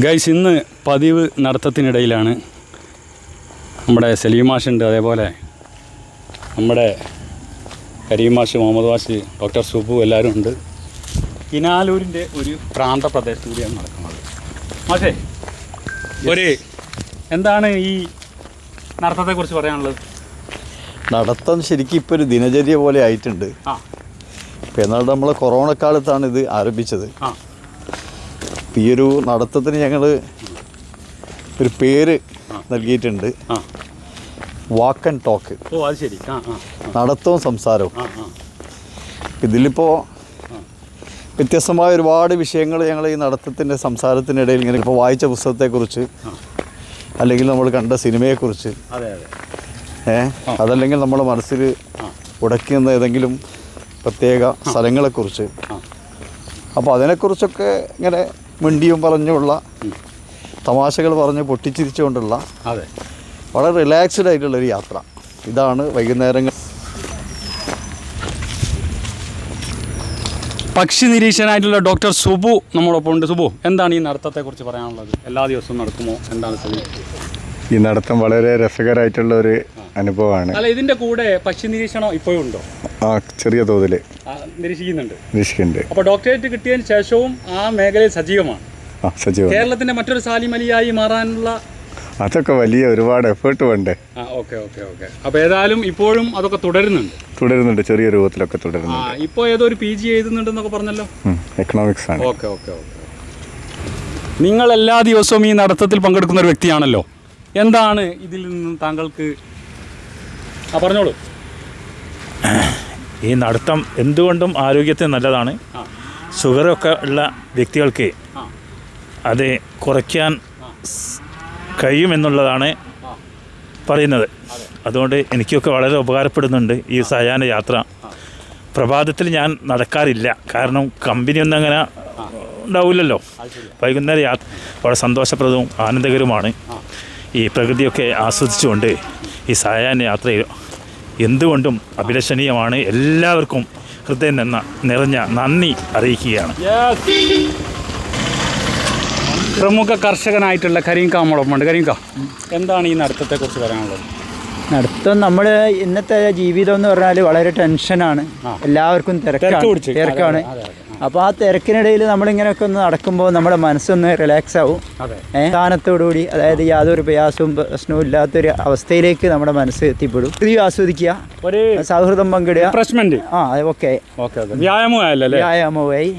Guys, ഇന്ന് പതിവ് നടത്തത്തിനിടയിലാണ് നമ്മുടെ സലീം മാഷുണ്ട്, അതേപോലെ നമ്മുടെ കരീം മാഷ്, മുഹമ്മദ് മാഷ്, ഡോക്ടർ സുബു എല്ലാവരും ഉണ്ട്. കിനാലൂരിൻ്റെ ഒരു പ്രാന്തപ്രദേശത്ത് കൂടിയാണ് നടക്കുന്നത്. മാഷേ, എന്താണ് ഈ നടത്തത്തെക്കുറിച്ച് പറയാനുള്ളത്? നടത്തം ശരിക്കും ഇപ്പോൾ ഒരു ദിനചര്യ പോലെ ആയിട്ടുണ്ട്. ഇപ്പോൾ എന്നാൽ നമ്മൾ കൊറോണ കാലത്താണ് ഇത് ആരംഭിച്ചത്. ഈ ഒരു നടത്തത്തിന് ഞങ്ങൾ ഒരു പേര് നൽകിയിട്ടുണ്ട്, വാക്ക് ആൻഡ് ടോക്ക്. അത് ശരി. നടത്തവും സംസാരവും. ഇതിലിപ്പോൾ വ്യത്യസ്തമായ ഒരുപാട് വിഷയങ്ങൾ ഞങ്ങൾ ഈ നടത്തത്തിൻ്റെ സംസാരത്തിനിടയിൽ ഇങ്ങനെ ഇപ്പോൾ വായിച്ച പുസ്തകത്തെക്കുറിച്ച്, അല്ലെങ്കിൽ നമ്മൾ കണ്ട സിനിമയെക്കുറിച്ച്, അതല്ലെങ്കിൽ നമ്മുടെ മനസ്സിൽ ഉടക്കുന്ന ഏതെങ്കിലും പ്രത്യേക സ്ഥലങ്ങളെക്കുറിച്ച്, അപ്പോൾ അതിനെക്കുറിച്ചൊക്കെ ഇങ്ങനെ മിണ്ടിയും പറഞ്ഞുള്ള തമാശകൾ പറഞ്ഞ് പൊട്ടിച്ചിരിച്ചുകൊണ്ടുള്ള വളരെ റിലാക്സ്ഡ് ആയിട്ടുള്ളൊരു യാത്ര. ഇതാണ് വൈകുന്നേരങ്ങൾ. പക്ഷി നിരീക്ഷകനായിട്ടുള്ള ഡോക്ടർ സുബു നമ്മളൊപ്പം ഉണ്ട്. സുബു, എന്താണ് ഈ നടത്തത്തെക്കുറിച്ച് പറയാനുള്ളത്? എല്ലാ ദിവസവും നടക്കുമോ? എന്താണ് സ്ഥിതി? ഈ നടത്തം വളരെ രസകരമായിട്ടുള്ള ഒരു അനുഭവമാണ്. അല്ല, ഇതിന്റെ കൂടെ പക്ഷി നിരീക്ഷണം ഇപ്പോഴും ഉണ്ടോ? ചെറിയ തോതിൽ നിരീക്ഷിക്കുന്നുണ്ട്. അപ്പോൾ ഡോക്ടറേറ്റ് കിട്ടിയതിന് ശേഷവും ആ മേഖലയിൽ സജീവമാണ്. കേരളത്തിന്റെ മറ്റൊരു സാലിം അലിയായി മാറാനുള്ള അതൊക്കെ വലിയ ഒരുപാട് എഫേർട്ട് വേണ്ടേ? ഓക്കെ. അപ്പോൾ ഏതായാലും ഇപ്പോഴും അതൊക്കെ തുടരുന്നുണ്ട്, ചെറിയ രൂപത്തിലൊക്കെ തുടരുന്നുണ്ട്. ഇപ്പോൾ ഏതോ ഒരു PG എഴുതുന്നുണ്ടെന്നൊക്കെ പറഞ്ഞല്ലോ. എക്കണോമിക്സ് ആണ്. ഓക്കെ. നിങ്ങൾ എല്ലാ ദിവസവും ഈ നടത്തത്തിൽ പങ്കെടുക്കുന്ന ഒരു വ്യക്തിയാണല്ലോ. എന്താണ് ഇതിൽ നിന്നും താങ്കൾക്ക് പറഞ്ഞോളൂ. ഈ നടത്തം എന്തുകൊണ്ടും ആരോഗ്യത്തിന് നല്ലതാണ്. ഷുഗറൊക്കെ ഉള്ള വ്യക്തികൾക്ക് അത് കുറയ്ക്കാൻ കഴിയുമെന്നുള്ളതാണ് പറയുന്നത്. അതുകൊണ്ട് എനിക്കൊക്കെ വളരെ ഉപകാരപ്പെടുന്നുണ്ട് ഈ സായാഹ്ന യാത്ര. പ്രഭാതത്തിൽ ഞാൻ നടക്കാറില്ല, കാരണം കമ്പനിയൊന്നും അങ്ങനെ ഉണ്ടാവില്ലല്ലോ. വൈകുന്നേരം യാത്ര വളരെ സന്തോഷപ്രദവും ആനന്ദകരവുമാണ്. ഈ പ്രകൃതിയൊക്കെ ആസ്വദിച്ചുകൊണ്ട് ഈ സായാഹ്ന യാത്രയിൽ എന്തുകൊണ്ടും അഭിലഷണീയമാണ്. എല്ലാവർക്കും ഹൃദയം നിറഞ്ഞ നന്ദി അറിയിക്കുകയാണ്. പ്രമുഖ കർഷകനായിട്ടുള്ള കരീം നമ്മളൊപ്പമുണ്ട്. കരീം, എന്താണ് ഈ നടത്തത്തെക്കുറിച്ച് പറയാനുള്ളത്? നടത്തം നമ്മുടെ ഇന്നത്തെ ജീവിതം എന്ന് പറഞ്ഞാൽ വളരെ ടെൻഷനാണ്, എല്ലാവർക്കും തിരക്കാണ്. അപ്പോൾ ആ തിരക്കിനിടയിൽ നമ്മളിങ്ങനെയൊക്കെ ഒന്ന് നടക്കുമ്പോൾ നമ്മുടെ മനസ്സൊന്ന് റിലാക്സ് ആവും. സ്ഥാനത്തോടുകൂടി, അതായത് യാതൊരു പ്രയാസവും പ്രശ്നവും ഇല്ലാത്തൊരു അവസ്ഥയിലേക്ക് നമ്മുടെ മനസ്സ് എത്തിപ്പെടും. ഇത് ആസ്വദിക്കുക, ഒരു സൗഹൃദം പങ്കിടുക, ഓക്കെ വ്യായാമമായി.